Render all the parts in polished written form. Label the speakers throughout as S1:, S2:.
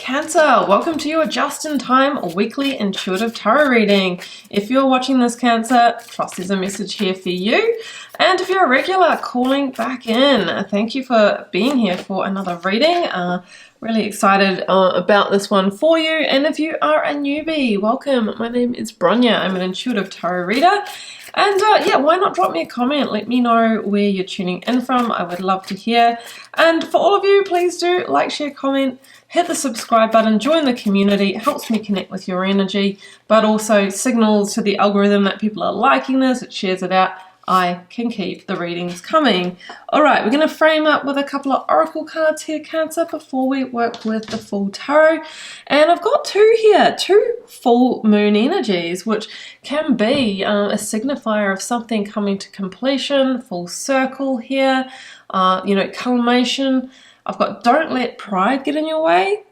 S1: Cancer, welcome to your just-in-time weekly intuitive tarot reading. If you're watching this, Cancer, trust there's a message here for you. And if you're a regular, calling back in. Thank you for being here for another reading. Really excited about this one for you. And if you are a newbie, welcome. My name is Bronya. I'm an intuitive tarot reader. And yeah, why not drop me a comment? Let me know where you're tuning in from. I would love to hear. And for all of you, please do like, share, comment, hit the subscribe button, join the community. It helps me connect with your energy, but also signals to the algorithm that people are liking this. It shares it out. I can keep the readings coming. All right, we're going to frame up with a couple of oracle cards here, Cancer, before we work with the full tarot. And I've got two here, two full moon energies, which can be a signifier of something coming to completion, full circle here, culmination. I've got don't let pride get in your way.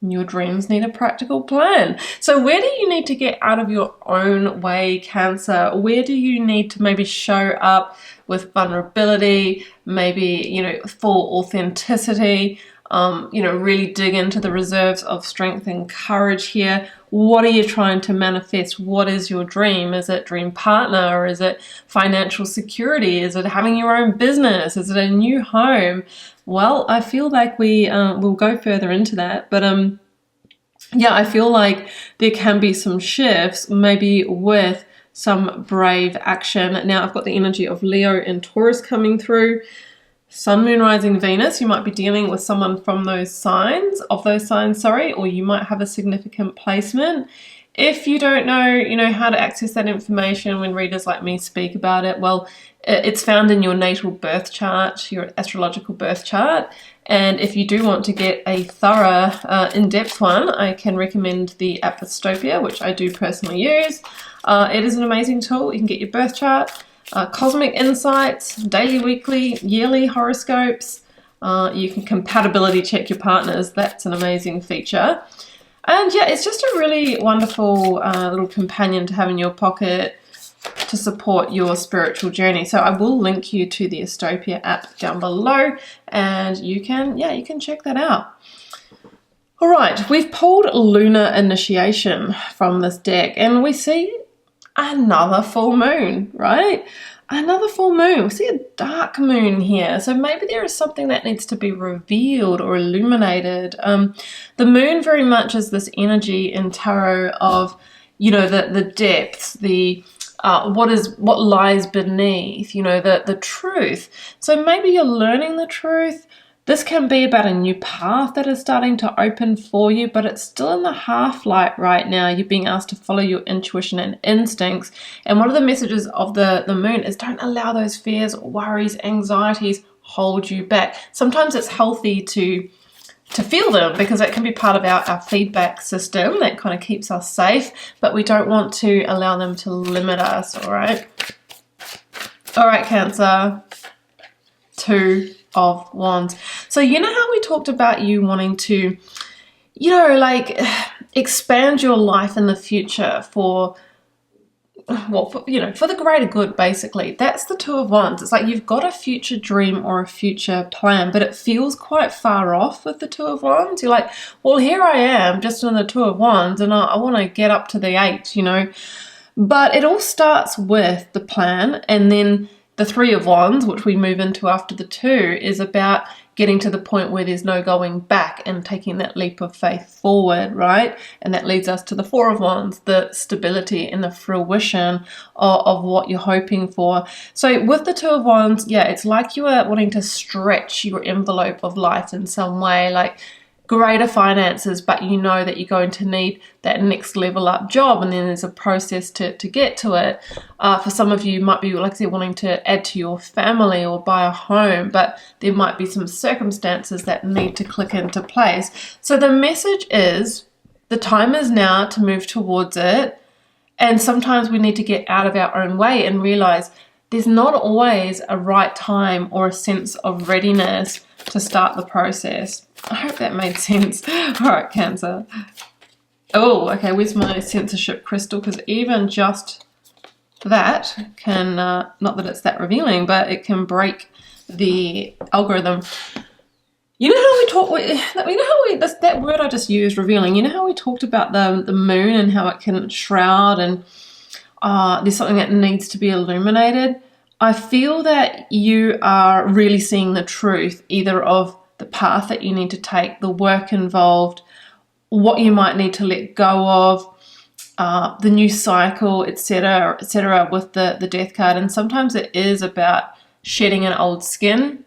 S1: Your dreams need a practical plan. So where do you need to get out of your own way, Cancer? Where do you need to maybe show up with vulnerability, maybe, full authenticity, really dig into the reserves of strength and courage here? What are you trying to manifest? What is your dream? Is it dream partner? Or is it financial security? Is it having your own business? Is it a new home? Well, I feel like we will go further into that, but yeah, I feel like there can be some shifts, maybe with some brave action. Now, I've got the energy of Leo and Taurus coming through. Sun, Moon, Rising, Venus. You might be dealing with someone from those signs, or you might have a significant placement. If you don't know, how to access that information when readers like me speak about it, well, it's found in your natal birth chart, your astrological birth chart. And if you do want to get a thorough, in-depth one, I can recommend the Apostopia, which I do personally use. It is an amazing tool. You can get your birth chart, cosmic insights, daily, weekly, yearly horoscopes. You can compatibility check your partners. That's an amazing feature. And yeah, it's just a really wonderful little companion to have in your pocket to support your spiritual journey. So I will link you to the Astopia app down below, and you can check that out. All right, we've pulled Lunar Initiation from this deck, and we see another full moon, right? Another full moon. We see a dark moon here. So maybe there is something that needs to be revealed or illuminated. The moon very much is this energy in tarot of, the depths, the what lies beneath, the truth. So maybe you're learning the truth. This can be about a new path that is starting to open for you, but it's still in the half light right now. You're being asked to follow your intuition and instincts. And one of the messages of the moon is don't allow those fears, worries, anxieties hold you back. Sometimes it's healthy to feel them because it can be part of our feedback system that kind of keeps us safe, but we don't want to allow them to limit us, all right? All right, Cancer. 2 of Wands. So how we talked about you wanting to, expand your life in the future for the greater good, basically. That's the 2 of Wands. It's like you've got a future dream or a future plan, but it feels quite far off with the 2 of Wands. You're like, well, here I am just in the 2 of Wands, and I want to get up to the 8, But it all starts with the plan, and then the 3 of Wands, which we move into after the 2, is about getting to the point where there's no going back and taking that leap of faith forward, right? And that leads us to the 4 of Wands, the stability and the fruition of what you're hoping for. So with the 2 of Wands, yeah, it's like you are wanting to stretch your envelope of life in some way, like greater finances, but you know that you're going to need that next level up job, and then there's a process to get to it. For some of you, might be like they're wanting to add to your family or buy a home, but there might be some circumstances that need to click into place. So the message is the time is now to move towards it, and sometimes we need to get out of our own way and realize there's not always a right time or a sense of readiness to start the process. I hope that made sense. All right, Cancer. Oh, okay, where's my censorship crystal? Because even just that can, not that it's that revealing, but it can break the algorithm. You know how we talk, you know how that word I just used, revealing, you know how we talked about the moon and how it can shroud and there's something that needs to be illuminated? I feel that you are really seeing the truth, either of the path that you need to take, the work involved, what you might need to let go of, the new cycle, etc., etc., with the death card. And sometimes it is about shedding an old skin,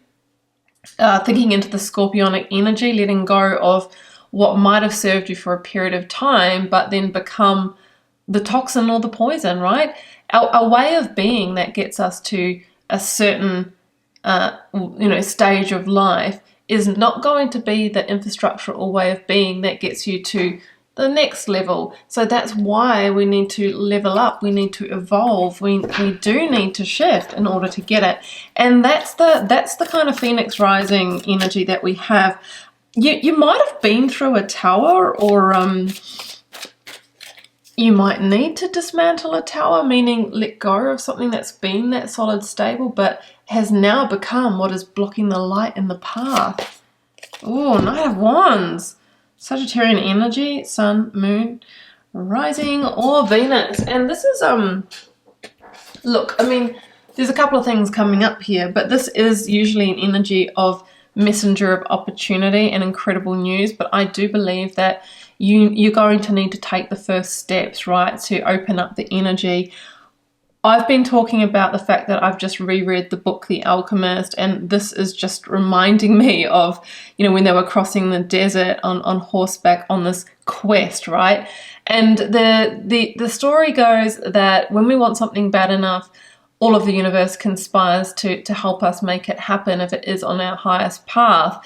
S1: thinking into the scorpionic energy, letting go of what might have served you for a period of time, but then become the toxin or the poison, right? A way of being that gets us to a certain stage of life is not going to be the infrastructural way of being that gets you to the next level. So that's why we need to level up, we need to evolve, we do need to shift in order to get it. And that's the kind of Phoenix Rising energy that we have. You might have been through a tower, or you might need to dismantle a tower, meaning let go of something that's been that solid, stable, but has now become what is blocking the light in the path. Oh, Knight of Wands. Sagittarian energy, Sun, Moon, Rising, or Venus. And this is, look, I mean, there's a couple of things coming up here, but this is usually an energy of messenger of opportunity and incredible news. But I do believe that you're going to need to take the first steps, right, to open up the energy. I've been talking about the fact that I've just reread the book The Alchemist, and this is just reminding me of, when they were crossing the desert on horseback on this quest, right? And the story goes that when we want something bad enough, all of the universe conspires to help us make it happen if it is on our highest path.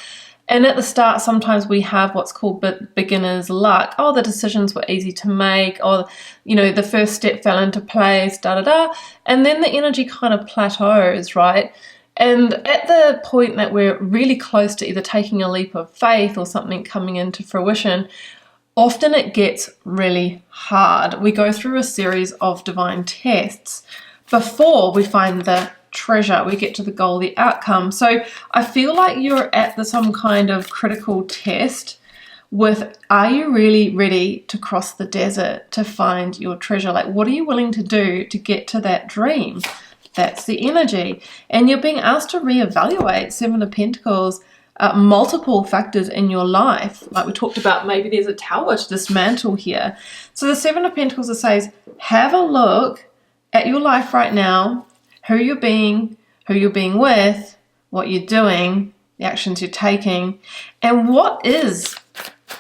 S1: And at the start, sometimes we have what's called beginner's luck. Oh, the decisions were easy to make, or, the first step fell into place, da-da-da. And then the energy kind of plateaus, right? And at the point that we're really close to either taking a leap of faith or something coming into fruition, often it gets really hard. We go through a series of divine tests before we find the treasure, we get to the goal, the outcome. So I feel like you're at some kind of critical test with, are you really ready to cross the desert to find your treasure? Like, what are you willing to do to get to that dream? That's the energy. And you're being asked to reevaluate Seven of Pentacles, multiple factors in your life. Like we talked about, maybe there's a tower to dismantle here. So the Seven of Pentacles says, have a look at your life right now, who you're being with, what you're doing, the actions you're taking, and what is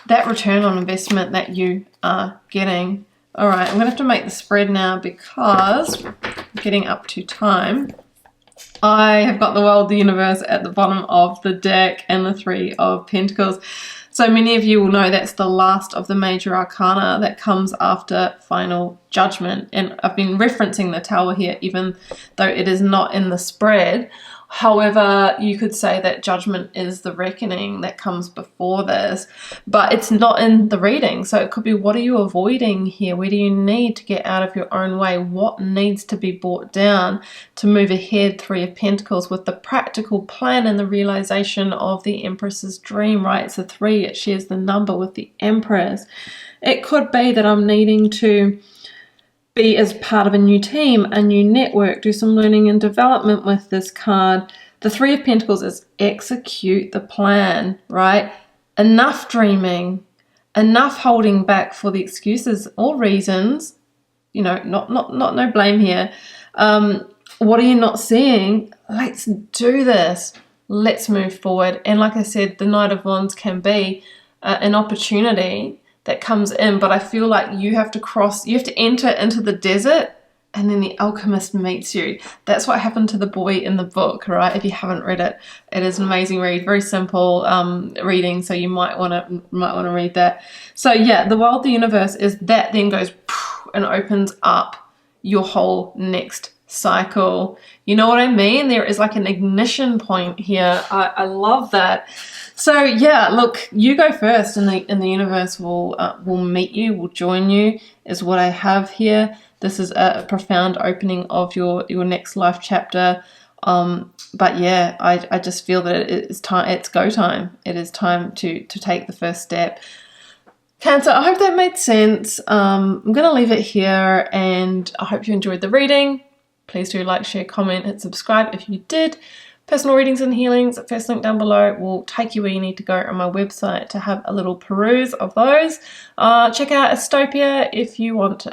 S1: that return on investment that you are getting. All right, I'm going to have to make the spread now because I'm getting up to time. I have got the World, the Universe at the bottom of the deck and the Three of Pentacles. So many of you will know that's the last of the major arcana that comes after Final Judgment. And I've been referencing the Tower here, even though it is not in the spread. However, you could say that Judgment is the reckoning that comes before this, but it's not in the reading. So it could be, what are you avoiding here? Where do you need to get out of your own way? What needs to be brought down to move ahead? Three of Pentacles with the practical plan and the realization of the Empress's dream, right? It's a 3, it shares the number with the Empress. It could be that I'm needing to be as part of a new team, a new network, do some learning and development with this card. The Three of Pentacles is execute the plan, right? Enough dreaming, enough holding back for the excuses or reasons, not no blame here. What are you not seeing? Let's do this. Let's move forward. And like I said, the Knight of Wands can be an opportunity that comes in, but I feel like you have to enter into the desert, and then the alchemist meets you. That's what happened to the boy in the book, right? If you haven't read it, it is an amazing read, very simple reading, so you might want to read that. So yeah, the World, the Universe is that then goes and opens up your whole next cycle. You know what I mean? There is like an ignition point here. I love that. So yeah, look, you go first, and the universe will meet you, will join you, is what I have here. This is a profound opening of your next life chapter. But yeah, I just feel that it's time. It's go time. It is time to take the first step. Cancer, I hope that made sense. I'm going to leave it here, and I hope you enjoyed the reading. Please do like, share, comment, and subscribe if you did. Personal readings and healings, first link down below will take you where you need to go on my website to have a little peruse of those. Check out Astopia if you want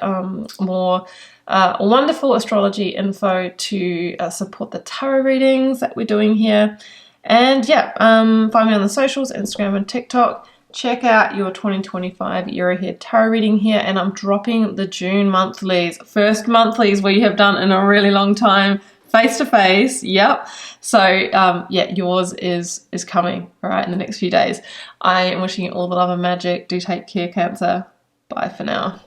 S1: more wonderful astrology info to support the tarot readings that we're doing here. And yeah, find me on the socials, Instagram and TikTok. Check out your 2025 year ahead tarot reading here, and I'm dropping the June monthlies, first monthlies we have done in a really long time, face to face. Yep. So yeah, yours is coming, all right, in the next few days. I am wishing you all the love and magic. Do take care, Cancer. Bye for now.